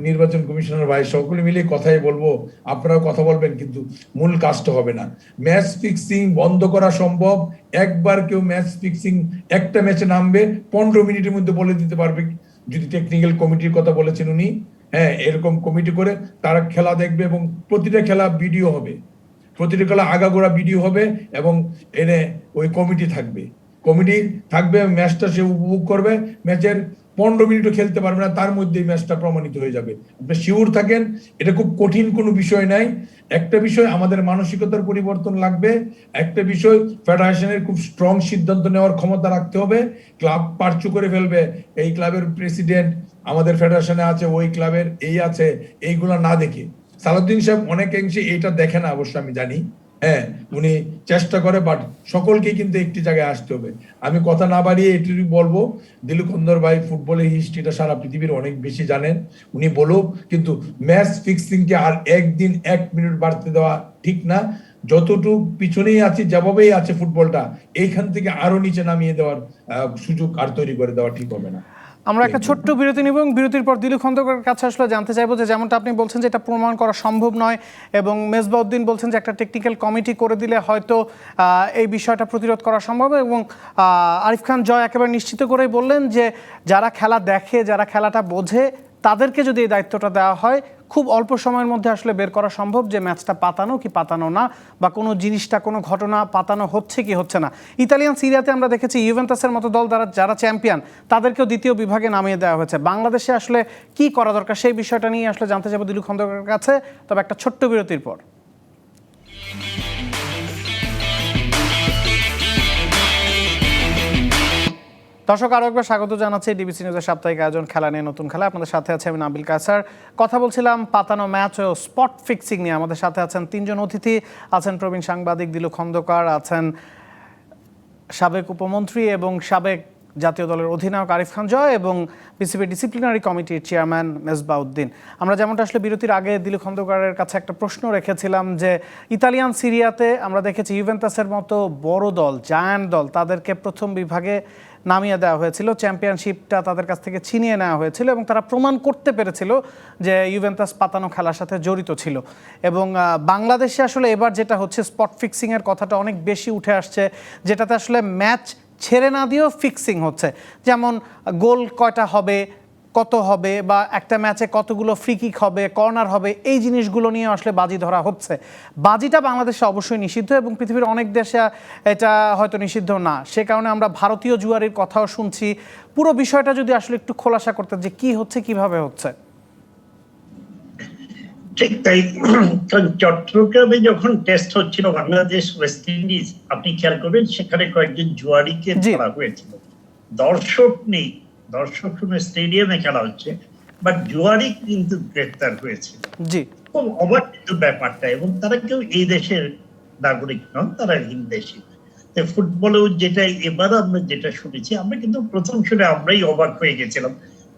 নির্বাচন কমিশনার ভাই সকলে মিলে কথাই বলবো, আপনারাও কথা বলবেন, কিন্তু মূল কাজটা হবে না। ম্যাচ ফিক্সিং বন্ধ করা সম্ভব। একবার কেউ ম্যাচ ফিক্সিং একটা ম্যাচে নামবে 15 মিনিটের মধ্যে বলে দিতে পারবে, যদি টেকনিক্যাল কমিটির কথা বলেছেন উনি। হ্যাঁ, এরকম কমিটি করে তারা খেলা দেখবে এবং প্রতিটা খেলা ভিডিও হবে, প্রতিটা খেলা আগাগোড়া ভিডিও হবে, এবং এনে ওই কমিটি থাকবে, ম্যাচটা সে উপভোগ করবে, ম্যাচের 15 মিনিটও খেলতে পারবে না, তার মধ্যেই ম্যাচটা প্রমাণিত হয়ে যাবে। আপনি শিওর থাকেন, এটা খুব কঠিন কোনো বিষয় নাই। একটা বিষয় আমাদের মানসিকতার পরিবর্তন লাগবে, একটা বিষয় ফেডারেশনের খুব স্ট্রং সিদ্ধান্ত নেওয়ার ক্ষমতা রাখতে হবে। ক্লাব পারচু করে ফেলবে, এই ক্লাবের প্রেসিডেন্ট আমাদের ফেডারেশনে আছে, ওই ক্লাবের এই আছে, এইগুলা না দেখে সালাউদ্দিন সাহেব অনেকাংশে এইটা দেখে না, অবশ্য আমি জানি। হ্যাঁ, উনি চেষ্টা করে, বাট সকলকে কিন্তু একটি জায়গায় আসতে হবে। আমি কথা না বাড়িয়ে এটুকু বলবো, দিলীপ খন্দর ভাই ফুটবলের হিস্ট্রিটা সারা পৃথিবীর অনেক বেশি জানেন, উনি বলুক, কিন্তু ম্যাচ ফিক্সিং কে আর একদিন 1 মিনিট বাড়তে দেওয়া ঠিক না। যতটুকু পিছনেই আছে, যেভাবেই আছে ফুটবলটা, এইখান থেকে আরো নিচে নামিয়ে দেওয়ার সুযোগ আর তৈরি করে দেওয়া ঠিক হবে না। আমরা একটা ছোট্ট বিরতি নিব এবং বিরতির পর দিলীপ খন্দকারের কাছে আসলে জানতে চাইবো যে যেমনটা আপনি বলছেন যে এটা প্রমাণ করা সম্ভব নয়, এবং মেজবাউদ্দিন বলছেন যে একটা টেকনিক্যাল কমিটি করে দিলে হয়তো এই বিষয়টা প্রতিরোধ করা সম্ভব, এবং আরিফ খান জয় একেবারে নিশ্চিত করেই বললেন যে যারা খেলা দেখে, যারা খেলাটা বোঝে, তাদেরকে যদি এই দায়িত্বটা দেওয়া হয়, খুব অল্প সময়ের মধ্যে আসলে বের করা সম্ভব যে ম্যাচটা পাতানো কি পাতানো না, বা কোনো জিনিসটা, কোনো ঘটনা পাতানো হচ্ছে কি হচ্ছে না। ইতালিয়ান সিরিয়াতে আমরা দেখেছি ইউভেন্টাসের মতো দল যারা চ্যাম্পিয়ন, তাদেরকেও দ্বিতীয় বিভাগে নামিয়ে দেওয়া হয়েছে। বাংলাদেশে আসলে কি করা দরকার সেই বিষয়টা নিয়ে আসলে জানতে চাইবো দিলীপ খন্দকারের কাছে, তবে একটা ছোট্ট বিরতির পর। দর্শক, আরও একবার স্বাগত জানাচ্ছি ডিবিসি নিউজের সাপ্তাহিক আয়োজন খেলা নিয়ে নতুন খেলা। আপনাদের সাথে আছে আমি নাবিল কায়সার। কথা বলছিলাম পাতানো ম্যাচ ও স্পট ফিক্সিং নিয়ে। আমাদের সাথে আছেন 3 জন অতিথি, আছেন প্রবীণ সাংবাদিক দিলু খন্দকার, আছেন সাবেক উপমন্ত্রী এবং সাবেক জাতীয় দলের অধিনায়ক আরিফ খান জয়, এবং বিসিবি ডিসিপ্লিনারি কমিটির চেয়ারম্যান মেজবাউদ্দিন। আমরা যেমনটা আসলে বিরতির আগে দিলু খন্দকারের কাছে একটা প্রশ্ন রেখেছিলাম যে ইতালিয়ান সিরিয়াতে আমরা দেখেছি ইউভেন্টাসের মতো বড় দল, জায়ান্ট দল, তাদেরকে প্রথম বিভাগে নামিয়ে দেওয়া হয়েছিল, চ্যাম্পিয়নশিপটা তাদের কাছ থেকে ছিনিয়ে নেওয়া হয়েছিল, এবং তারা প্রমাণ করতে পেরেছিল যে ইউভেন্টাস পাতানো খেলার সাথে জড়িত ছিল। এবং বাংলাদেশে আসলে এবার যেটা হচ্ছে, স্পট ফিক্সিংয়ের কথাটা অনেক বেশি উঠে আসছে, যেটাতে আসলে ম্যাচ ছেড়ে না দিয়েও ফিক্সিং হচ্ছে, যেমন গোল কয়টা হবে, কত হবে, বা একটা ম্যাচে কতগুলো ফ্রি কিক হবে, কর্নার হবে, এই জিনিসগুলো নিয়ে আসলে বাজি ধরা হচ্ছে। বাজিটা বাংলাদেশে অবশ্যই নিষিদ্ধ, এবং পৃথিবীর অনেক দেশে এটা হয়তো নিষিদ্ধ না, সে কারণে আমরা ভারতীয় জুয়ারির কথাও শুনছি। পুরো বিষয়টা যদি আসলে একটু খোলাসা করতেন যে কি হচ্ছে, কিভাবে হচ্ছে। ঠিক তাই, কারণ চট্টগ্রামে যখন টেস্ট হচ্ছিল বাংলাদেশ ওয়েস্ট ইন্ডিজ, আপনি খেয়াল করবেন সেখানে কয়েকজন জুয়ারিকে ধরা হয়েছিল। দর্শক নেই, দর্শক স্টেডিয়ামে খেলা হচ্ছে, বাট জুয়ারি কিন্তু গ্রেফতার হয়েছিল। জি, খুব অবাক কিন্তু ব্যাপারটা, এবং তারা কেউ এই দেশের নাগরিক নন, তারা ভিনদেশী। ফুটবলেও যেটা এবার আমরা যেটা শুনেছি, আমরা কিন্তু প্রথম শুনে আমরাই অবাক হয়ে গেছিলাম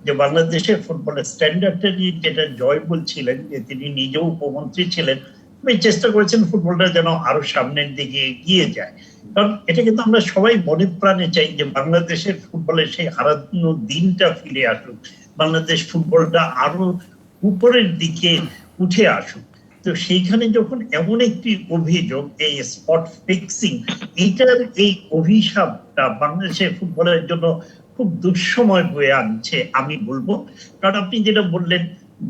যে বাংলাদেশের ফুটবলের স্ট্যান্ডার্ডটা নিয়ে যেটা জয় বলছিলেন, যে তিনি নিজেও উপমন্ত্রী ছিলেন, তিনি চেষ্টা করেছেন ফুটবলটা যেন আরো সামনের দিকে এগিয়ে যায়। কারণ এটা কিন্তু আমরা সবাই মনে প্রাণে চাই যে বাংলাদেশের ফুটবলের সেই হারানো দিনটা ফিরে আসুক, বাংলাদেশ ফুটবলটা আরো উপরের দিকে উঠে আসুক। তো সেইখানে যখন এমন একটি অভিযোগ, এই স্পট ফিক্সিং, এইটার এই অভিশাপটা বাংলাদেশের ফুটবলের জন্য খুব দুঃসময় বয়ে আনছে আমি বলবো। কারণ আপনি যেটা বললেন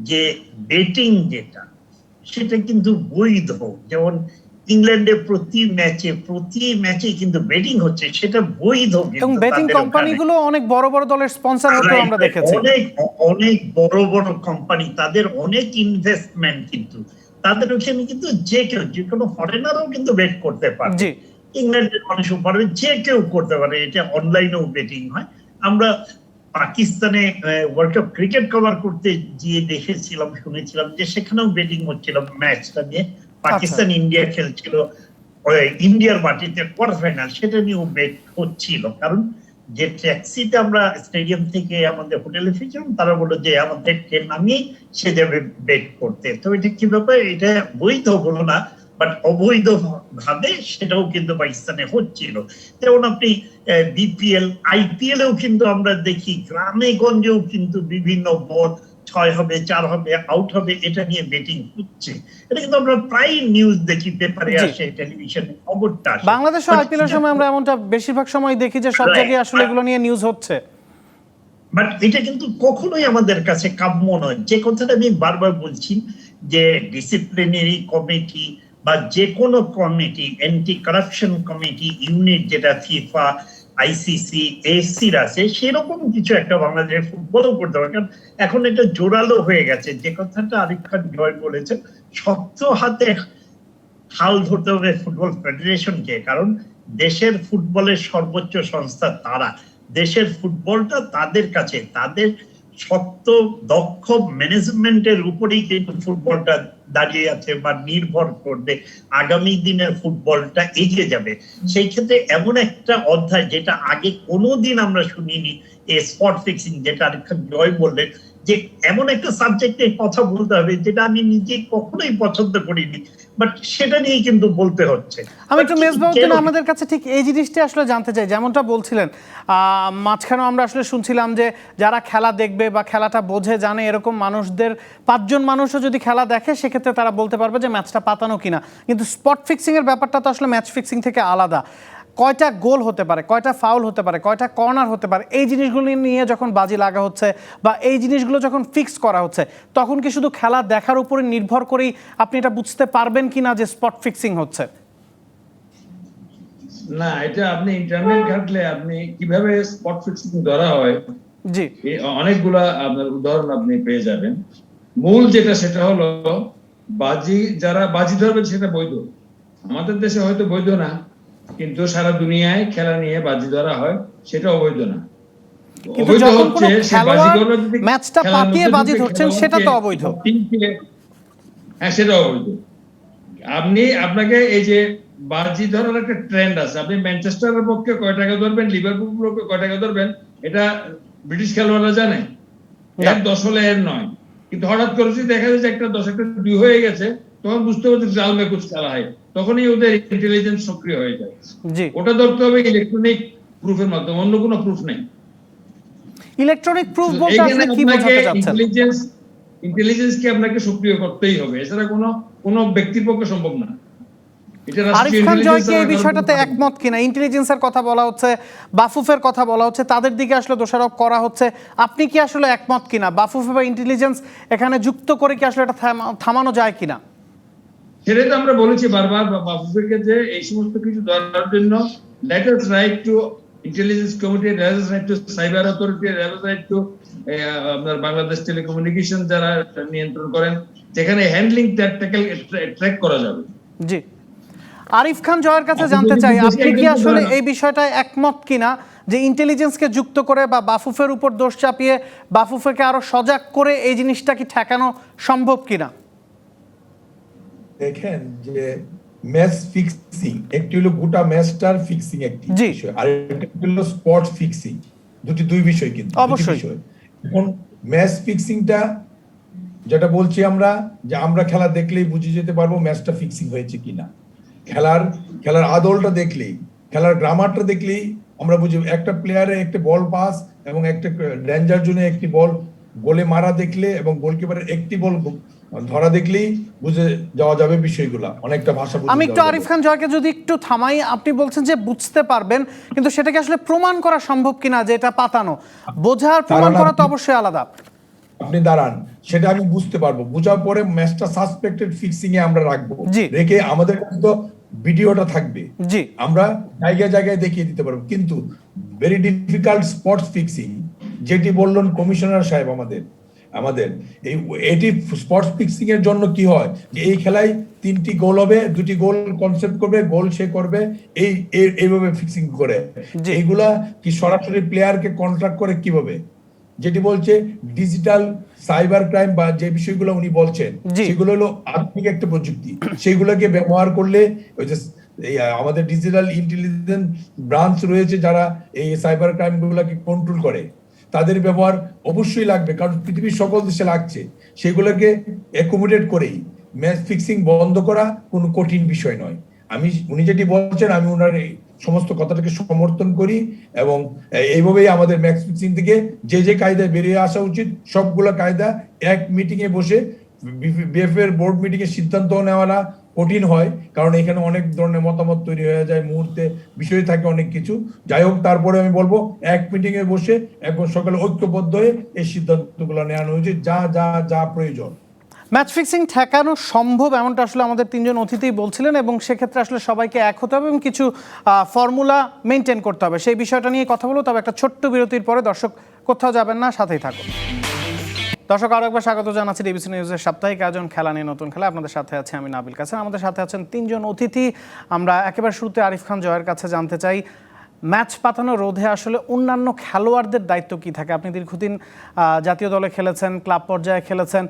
যে বেটিং যেটা, সেটা কিন্তু বৈধ। যেমন ইংল্যান্ডে প্রতি ম্যাচে কিন্তু বেটিং হচ্ছে, সেটা বৈধ। এবং বেটিং কোম্পানিগুলো অনেক বড় বড় দলের স্পন্সর হতে আমরা দেখেছি। অনেক বড় বড় কোম্পানি, তাদের অনেক ইনভেস্টমেন্ট, কিন্তু তাদের ওখানে কিন্তু যে কেউ, যে কোনো ফরেনারও কিন্তু বেট করতে পারে। ইংল্যান্ডের মানুষও পারবে, যে কেউ করতে পারে, এটা অনলাইনেও বেটিং হয়। আমরা পাকিস্তানে ওয়ার্ল্ড কাপ ক্রিকেট কভার করতে গিয়ে দেখেছিলাম, শুনেছিলাম যে সেখানেও বেটিং হচ্ছিল ম্যাচটা নিয়ে। পাকিস্তান ইন্ডিয়া খেলছিল ইন্ডিয়ার মাটিতে কোয়ার্টার ফাইনাল, সেটা নিয়েও বেট হচ্ছিল। কারণ যে ট্যাক্সিতে আমরা স্টেডিয়াম থেকে আমাদের হোটেলে ফিরছিলাম, তারা বললো যে আমাদের ট্রেন নামিয়ে সে যাবে বেট করতে। তো এটা কি ব্যাপার, এটা বৈধ বলো না, বাট অবৈধ ভাবে সেটাও কিন্তু পাকিস্তানে হচ্ছিল। যেমন আপনি বিপিএল, আইপিএল এও কিন্তু আমরা দেখি গ্রামে গঞ্জেও কিন্তু বিভিন্ন বল 6 হবে, 4 হবে, আউট হবে, এটা নিয়ে বেটিং হচ্ছে। এটা কিন্তু আমরা প্রায় নিউজ দেখি, পেপারে আসে, টেলিভিশনে খবরটা আসে। বাংলাদেশে আইপিএল এর সময় আমরা এমনটা বেশিরভাগ সময় দেখি যে সব জায়গায় আসলে এগুলো নিয়ে নিউজ হচ্ছে। বাট এটা কিন্তু কখনোই আমাদের কাছে কাম্য নয়। যে কথাটা আমি বারবার বলছি, যে ডিসিপ্লিনারি কমিটি বা যে কোনো committee, anti corruption committee unit, যেটা ফিফা, আইসিসি, এসির আছে, সেরকম কিছু একটা বাংলাদেশের ফুটবলও করতে পারে। কারণ এখন এটা জোরালো হয়ে গেছে, যে কথাটা আরিফ খান জয় বলেছেন, শক্ত হাতে হাল ধরতে হবে ফুটবল ফেডারেশনকে। কারণ দেশের ফুটবলের সর্বোচ্চ সংস্থা তারা, দেশের ফুটবলটা তাদের কাছে, তাদের শক্ত দক্ষ ম্যানেজমেন্টের উপরেই কিন্তু ফুটবলটা দাঁড়িয়ে আছে বা নির্ভর করবে আগামী দিনের ফুটবলটা এগিয়ে যাবে। সেই ক্ষেত্রে এমন একটা অধ্যায়, যেটা আগে কোনোদিন আমরা শুনিনি, এই স্পট ফিক্সিং, যেটা আরিফ খান জয় বললেন, যে এমন একটা সাবজেক্টে কথা বলতে হবে যেটা আমি নিজে কখনোই পছন্দ করিনি, বাট সেটা নিয়ে কিন্তু বলতে হচ্ছে। আমি একটু মেজবাউদ্দিন, আমাদের কাছে ঠিক এই জিনিসটা আসলে জানতে চাই, যেমনটা বলছিলেন মাঝখানেও আমরা আসলে শুনছিলাম যে যারা খেলা দেখবে বা খেলাটা বোঝে জানে এরকম মানুষদের 5 জন মানুষও যদি খেলা দেখে, সেক্ষেত্রে তারা বলতে পারবে যে ম্যাচটা পাতানো কিনা। কিন্তু স্পট ফিক্সিং এর ব্যাপারটা তো আসলে ম্যাচ ফিক্সিং থেকে আলাদা। কয়টা গোল হতে পারে, কয়টা ফাউল হতে পারে, কয়টা কর্নার হতে পারে, এই জিনিসগুলো নিয়ে যখন বাজি লাগা হচ্ছে বা এই জিনিসগুলো যখন ফিক্স করা হচ্ছে, তখন কি শুধু খেলা দেখার উপরে নির্ভর করেই আপনি এটা বুঝতে পারবেন কিনা যে স্পট ফিক্সিং হচ্ছে? না, এটা আপনি ইন্টারনেট ঘাটলে আপনি কিভাবে স্পট ফিক্সিং ধরা হয়, জি, অনেকগুলা আপনার উদাহরণ আপনি পেয়ে যাবেন। মূল যেটা, সেটা হলো বাজি, যারা বাজি ধরবে সেটা বৈধ। আমাদের দেশে হয়তো বৈধ না, কিন্তু সারা দুনিয়ায় খেলা নিয়ে বাজি ধরা হয়, সেটা অবৈধ না। কিন্তু যখন কোনো খেলোয়াড় ম্যাচটা পাতিয়ে বাজি ধরছেন, সেটা তো অবৈধ। হ্যাঁ, সেটা অবৈধ। আপনাকে এই যে বাজি ধরার একটা ট্রেন্ড আছে, আপনি ম্যানচেস্টারের পক্ষে কয় টাকা ধরবেন, লিভারপুলের পক্ষে কয় টাকা ধরবেন, এটা ব্রিটিশ খেলোয়াড়রা জানে। এর 10 হলে এর 9, কিন্তু হঠাৎ করে যদি দেখা যায় যে একটা 10 একটা 2 হয়ে গেছে, তখন বুঝতে হবে যে জাল মেকুচ খেলা হয়, তখনই ওদের ইন্টেলিজেন্স সক্রিয় হয়ে যায়। ওটা ধরতে হবে ইলেকট্রনিক প্রুফের মাধ্যমে, অন্য কোনো প্রুফ নেই। ইলেকট্রনিক প্রুফ বলতে আপনি কি বোঝাতে চাচ্ছেন? ইন্টেলিজেন্সকে আপনাকে সক্রিয় করতেই হবে, এছাড়া কোনো ব্যক্তির পক্ষে সম্ভব না। আরিফ খান জয় কি এই বিষয়টাতে একমত কিনা? ইন্টেলিজেন্সের কথা বলা হচ্ছে, বাফুফের কথা বলা হচ্ছে, তাদের দিকে আসলে দোষারোপ করা হচ্ছে। আপনি কি আসলে একমত কিনা? বাফুফ বা ইন্টেলিজেন্স এখানে যুক্ত করে কি আসলে এটা থামানো যায় কিনা? সেটাই তো আমরা বলেছি বারবার বাফুফেরকে, যে এই সমস্ত কিছু ধরার জন্য let us right two intelligence committee, let us right two cyber authority, let us right two আপনার বাংলাদেশ টেলিকমিউনিকেশন যারা নিয়ন্ত্রণ করেন, যেখানে হ্যান্ডলিং ট্র্যাক করা যাবে। জি, আরিফ খান জয়ের কাছে জানতে চাই, আপনি কি আসলে এই বিষয়টায় একমত কিনা যে ইন্টেলিজেন্সকে যুক্ত করে বা বাফুফের উপর দোষ চাপিয়ে বাফুফেকে আরো সজাগ করে এই জিনিসটা কি ঠেকানো সম্ভব কিনা? দেখেন, যে ম্যাচ ফিক্সিং একটি হলো গোটা ম্যাচটার ফিক্সিং একটি বিষয়, আর একটা হলো স্পট ফিক্সিং, দুই বিষয় কিন্তু। অবশ্যই এখন ম্যাচ ফিক্সিংটা যেটা বলছি আমরা, যে আমরা খেলা দেখলেই বুঝে যেতে পারবো ম্যাচটা ফিক্সিং হয়েছে কিনা। খেলার আদলটা দেখলেই, খেলার গ্রামারটা দেখলেই আমরা বুঝি। একটা প্লেয়ারে একটা বল পাস এবং একটা ডেঞ্জার জোনে একটি বল গোলে মারা দেখলে এবং গোলকিপারের একটি বল ধরা দেখলেই বুঝে যাওয়া যাবে বিষয়গুলা, অনেকটা ভাষা বুঝে আমি একটু যাওয়া আরিফ যাবে। খান জয়কে যদি একটু থামাই, আপনি বলছেন যে বুঝতে পারবেন, কিন্তু সেটাকে আসলে প্রমাণ করা সম্ভব কিনা যে এটা পাতানো, বোঝার প্রমাণ করা তো অবশ্যই আলাদা। আপনি দাঁড়ান, সেটা আমি বুঝতে পারবো, বুঝার পরে ম্যাচটা সাসপেক্টেড ফিক্সিং এ আমরা রাখবো, জি। রেখে আমাদের কাছে তো ভিডিওটা থাকবে, জি। আমরা জায়গায় জায়গায় দেখিয়ে দিতে পারবো। কিন্তু ভেরি ডিফিকাল্ট স্পটস ফিক্সিং, যেটি বললেন কমিশনার সাহেব আমাদের এটি স্পটস ফিক্সিং এর জন্য কি হয়, যে এই খেলায় 3টি গোল হবে, 2টি গোল কনসেপ্ট করবে, গোল সে করবে, এইভাবে ফিক্সিং করে। জি। এইগুলা কি সরাসরি প্লেয়ারকে কন্ট্রাক্ট করে কিভাবে, যেটি বলছে ডিজিটাল সাইবার ক্রাইম বা যে বিষয়গুলো উনি বলছেন, জি। সেগুলো হলো আধুনিক একটা প্রযুক্তি। সেগুলোকে ব্যবহার করলে ওই যে আমাদের ডিজিটাল ইন্টেলিজেন্স ব্রাঞ্চ রয়েছে যারা এই সাইবার ক্রাইম গুলোকে কন্ট্রোল করে, তাদের ব্যবহার অবশ্যই লাগবে, কারণ পৃথিবীর সকল দেশে লাগছে। সেগুলোকে অ্যাকোমোডেট করেই ম্যাচ ফিক্সিং বন্ধ করা কোনো কঠিন বিষয় নয়। উনি যেটি বলছেন, আমি ওনার এই সমস্ত কথাটাকে সমর্থন করি, এবং এইভাবেই আমাদের ম্যাচ ফিক্সিং থেকে যে কায়দায় বেরিয়ে আসা উচিত, সবগুলো কায়দা এক মিটিং এ বসে বিএফ এর বোর্ড মিটিং এ সিদ্ধান্ত নেওয়াটা কঠিন হয়, কারণ এখানে অনেক ধরনের মতামত তৈরি হয়ে যায়, মুহূর্তে বিষয় থাকে অনেক কিছু। যাই হোক, তারপরে আমি বলবো এক মিটিং এ বসে একবার সকালে ঐক্যবদ্ধ হয়ে এই সিদ্ধান্তগুলো নেওয়া উচিত, যা যা যা প্রয়োজন। ম্যাচ ফিক্সিং ঠেকানো সম্ভব এমনটা আসলে আমাদের 3জন অতিথি বলছিলেন, এবং সেক্ষেত্রে আসলে সবাইকে এক হতে হবে এবং কিছু ফর্মুলা মেনটেন করতে হবে। সেই বিষয়টা নিয়ে কথা বলবো, তবে একটা ছোট্ট বিরতির পরে। দর্শক কোথাও যাবেন না, সাথেই থাকুন। দর্শক, আরো একবার স্বাগত জানাচ্ছি ডিবিসি নিউজের সাপ্তাহিক আয়োজন খেলা নিয়ে নতুন খেলা। আপনাদের সাথে আছে আমি নাবিল কাসেম, আমাদের সাথে আছেন 3জন অতিথি। আমরা একেবারে শুরুতে আরিফ খান জয়ের কাছে জানতে চাই, ম্যাচ পাতানো রোধে আসলে অন্যান্য খেলোয়াড়দের দায়িত্ব কি থাকে? আপনি দীর্ঘদিন জাতীয় দলে খেলেছেন, ক্লাব পর্যায়ে খেলেছেন,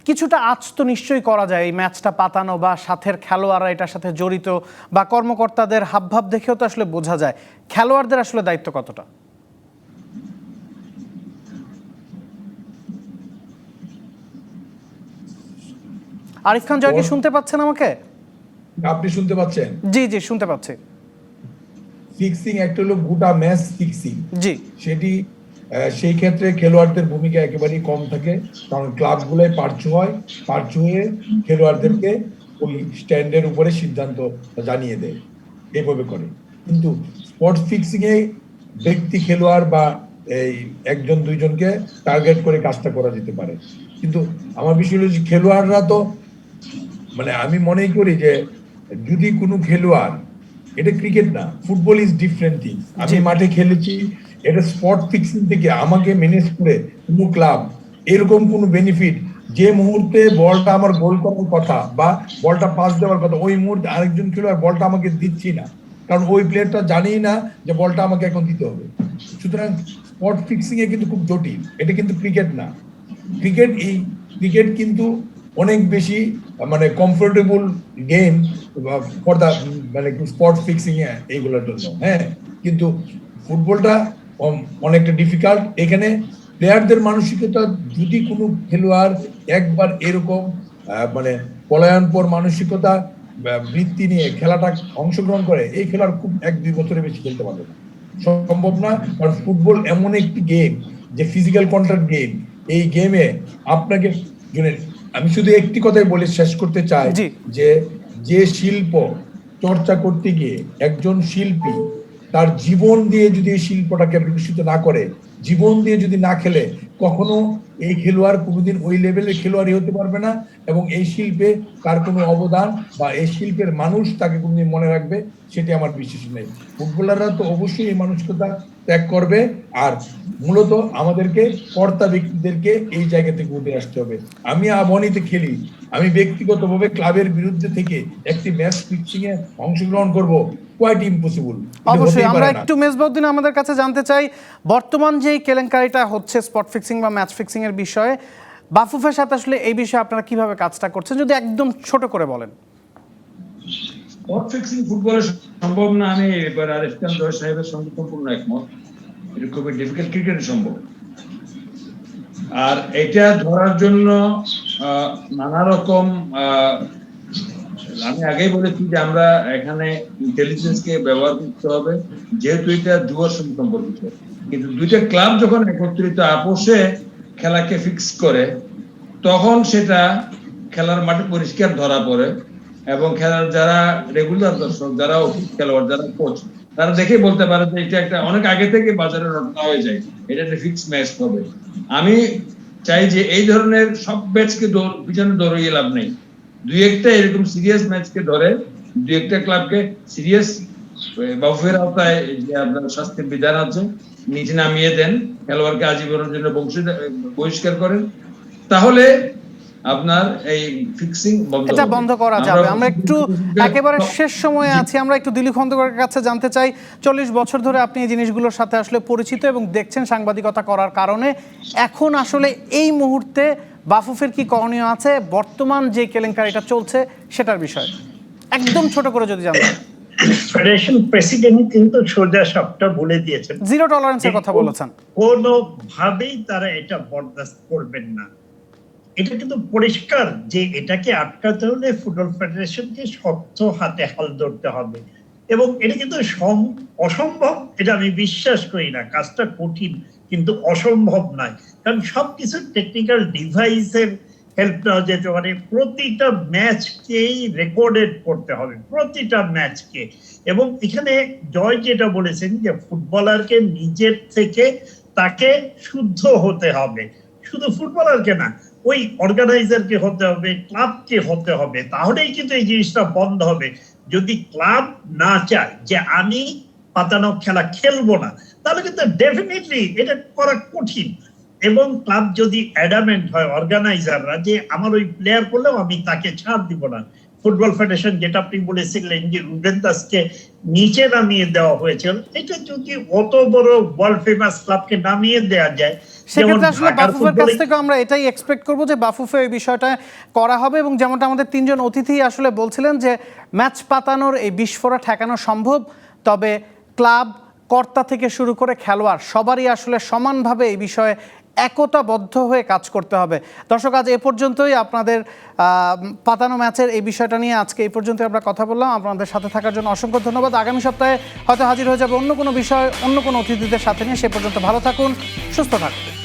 কিছুটা আজ তো নিশ্চয়ই করা যায় এই ম্যাচটা পাতানো, বা সাথের খেলোয়াড়রা এটার সাথে জড়িত, বা কর্মকর্তাদের হাবভাব দেখেও তো আসলে বোঝা যায়। খেলোয়াড়দের আসলে দায়িত্ব কতটা? আরিফ খান জয় কি শুনতে পাচ্ছেন আমাকে? আপনি শুনতে পাচ্ছেন? জি জি, শুনতে পাচ্ছি। ফিক্সিং একটা হলো গোটা ম্যাচ ফিক্সিং, জি। সেটি সেই ক্ষেত্রে খেলোয়াড়দের ভূমিকা একেবারেই কম থাকে, কারণ ক্লাবগুলোয় পার্চু হয়ে খেলোয়াড়দেরকে ওই স্ট্যান্ডের উপরে সিদ্ধান্ত জানিয়ে দেয়, এইভাবে করে। কিন্তু স্পট ফিক্সিং এ ব্যক্তি খেলোয়াড় বা এই 1-2জনকে টার্গেট করে কাজটা করা যেতে পারে। কিন্তু আমার বিষয় হলো যে খেলোয়াড়রা তো, মানে আমি মনে করি যে যদি কোনো খেলোয়াড়, এটা ক্রিকেট না, ফুটবল ইজ ডিফারেন্ট থিংস। আমি মাঠে খেলেছি, এটা স্পট ফিক্সিং থেকে আমাকে ম্যানেজ করে কোনো ক্লাব এরকম কোনো বেনিফিট, যে মুহূর্তে বলটা আমার গোল করার কথা বা বলটা পাস দেওয়ার কথা, ওই মুহূর্তে আরেকজন খেলোয়াড় বলটা আমাকে দিচ্ছি না, কারণ ওই প্লেয়ারটা জানেই না যে বলটা আমাকে এখন দিতে হবে। সুতরাং স্পট ফিক্সিং এ কিন্তু খুব জটিল, এটা কিন্তু ক্রিকেট না। ক্রিকেট কিন্তু অনেক বেশি মানে কমফোর্টেবল গেম ফর দা মানে স্পট ফিক্সিং এ এইগুলোর জন্য, হ্যাঁ। কিন্তু ফুটবলটা অনেকটা ডিফিকাল্ট। এখানে প্লেয়ারদের মানসিকতা, যদি কোনো খেলোয়াড় একবার এরকম মানে পলায়নপর মানসিকতা বৃত্তি নিয়ে খেলাটা অংশগ্রহণ করে, এই খেলার খুব 1-2 বছরের বেশি খেলতে পারবে না, সম্ভব না। কারণ ফুটবল এমন একটি গেম যে ফিজিক্যাল কন্ট্যাক্ট গেম, এই গেমে আপনাকে, আমি শুধু একটি কথাই বলে শেষ করতে চাই, যে শিল্প চর্চা করতে গিয়ে একজন শিল্পী তার জীবন দিয়ে যদি এই শিল্পটাকে বিকশিত না করে, জীবন দিয়ে যদি না খেলে, কখনো এই খেলোয়াড় কোনোদিন ওই লেভেলের খেলোয়াড়ই হতে পারবে না, এবং এই শিল্পে তার কোনো অবদান বা এই শিল্পের মানুষ তাকে কোনোদিন মনে রাখবে, সেটি আমার বিশ্বাস নেই। ফুটবলাররা তো অবশ্যই এই মানসিকতা ত্যাগ করবে, আর মূলত আমাদেরকে কর্তা ব্যক্তিদেরকে এই জায়গা থেকে উঠে আসতে হবে। আমি আবাহনীতে খেলি, আমি ব্যক্তিগতভাবে ক্লাবের বিরুদ্ধে থেকে একটি ম্যাচ ফিক্সিং এ অংশগ্রহণ করব, কোয়াইট ইম্পসিবল। অবশ্যই আমরা একটু মেজবাউদ্দিন আমাদের কাছে জানতে চাই, বর্তমান যে কেলেঙ্কারিটা হচ্ছে স্পট ফিক্সিং বা ম্যাচ ফিক্সিং এর বিষয়ে, বাফুফের সাথে আসলে এই বিষয়ে আপনারা কিভাবে কাজটা করছেন, যদি একদম ছোট করে বলেন। স্পট ফিক্সিং ফুটবলে সম্ভব না, আমি এবার আরিফ খান জয় সাহেবের সঙ্গে সম্পূর্ণ একমত। এটা খুবই ডিফিকাল্ট, ক্রিকেটে সম্ভব। আর এটা ধরার জন্য নানা রকম আমি আগেই বলেছি যে আমরা এখানে ইন্টেলিজেন্সকে ব্যবহার করতে হবে, যেহেতু এটা জুয়ার সঙ্গে সম্পর্কিত। কিন্তু দুইটা ক্লাব যখন একত্রিত আপোষে খেলাকে ফিক্স করে, তখন সেটা খেলার মাঠে পরিষ্কার ধরা পড়ে এবং খেলার যারা রেগুলার দর্শক, যারা খেলোয়াড়, যারা কোচ, তারা দেখেই বলতে পারে যে এটা একটা অনেক আগে থেকে বাজারে রটনা হয়ে যায়, এটা একটা ফিক্স ম্যাচ হবে। আমি চাই যে এই ধরনের সব ম্যাচকে পিছনে দৌড়িয়ে লাভ নেই, দুই একটা এরকম সিরিয়াস ম্যাচকে ধরে, দুই একটা ক্লাবকে সিরিয়াস বাফের আওতায় যে আপনার শাস্তির বিধান আছে নিচে নামিয়ে দেন, খেলোয়াড়কে আজীবনের জন্য বহিষ্কার করেন, তাহলে আপনার এই ফিক্সিং এটা বন্ধ করা যাবে। আমরা একটু একেবারে শেষ সময়ে আছি, আমরা একটু দিলীপ খন্দকারের কাছে জানতে চাই, 40 বছর ধরে আপনি এই জিনিসগুলোর সাথে আসলে পরিচিত এবং দেখছেন সাংবাদিকতা করার কারণে, এখন আসলে এই মুহূর্তে বাফুফের কি করণীয় আছে বর্তমান যে কেলেঙ্কারিটা চলছে সেটার বিষয়ে একদম ছোট করে যদি জানতেন। ফেডারেশন প্রেসিডেন্ট কিন্তু সোজা সবটা বলে দিয়েছেন, জিরো টলারেন্সের কথা বলেছেন, কোনোভাবেই তারা এটা বরদাস্ত করবেন না। এটা কিন্তু পরিষ্কার যে এটাকে আটকাতে হলে ফুটবল ফেডারেশনকে শক্ত হাতে হাল ধরতে হবে, এবং এটা কিন্তু অসম্ভব এটা আমি বিশ্বাস করি না। কাজটা কঠিন কিন্তু অসম্ভব নয়, কারণ সবকিছু টেকনিক্যাল ডিভাইসের হেল্প নেওয়া যেতে পারে। প্রতিটা ম্যাচকেই রেকর্ডেড করতে হবে, প্রতিটা ম্যাচকে। এবং এখানে জয় যেটা বলেছেন যে ফুটবলারকে নিজের থেকে তাকে শুদ্ধ হতে হবে, শুধু ফুটবলারকে না, ওই অর্গানাইজারকে হতে হবে, ক্লাবকে হতে হবে, তাহলেই কিন্তু এই জিনিসটা বন্ধ হবে। যদি ক্লাব না চায় যে আমি পাতানো খেলা খেলবো না, তাহলে কিন্তু ডেফিনেটলি এটা করা কঠিন। এবং ক্লাব যদি অ্যাডামেন্ট হয়, অর্গানাইজাররা, যে আমার ওই প্লেয়ার করলেও আমি তাকে ছাড় দিব না। ফুটবল ফেডারেশন যেটা আপনি বলেছিলেন যে রুবেন দাসকে নিচে নামিয়ে দেওয়া হয়েছিল, এটা যদি অত বড় ওয়ার্ল্ড ফেমাস ক্লাবকে নামিয়ে দেওয়া যায়, সেক্ষেত্রে আসলে বাফুফের কাছ থেকে আমরা এটাই এক্সপেক্ট করবো যে বাফুফে এই বিষয়টা করা হবে। এবং যেমনটা আমাদের তিনজন অতিথি আসলে বলছিলেন যে ম্যাচ পাতানোর এই বিস্ফোরা ঠেকানো সম্ভব, তবে ক্লাব কর্তা থেকে শুরু করে খেলোয়াড় সবারই আসলে সমানভাবে এই বিষয়ে একতাবদ্ধ হয়ে কাজ করতে হবে। দর্শক, আজ এ পর্যন্তই। আপনাদের পাতানো ম্যাচের এই বিষয়টা নিয়ে আজকে এই পর্যন্তই আমরা কথা বললাম। আপনাদের সাথে থাকার জন্য অসংখ্য ধন্যবাদ। আগামী সপ্তাহে হয়তো হাজির হয়ে যাবে অন্য কোনো বিষয়, অন্য কোনো অতিথিদের সাথে নিয়ে। সে পর্যন্ত ভালো থাকুন, সুস্থ থাকুন।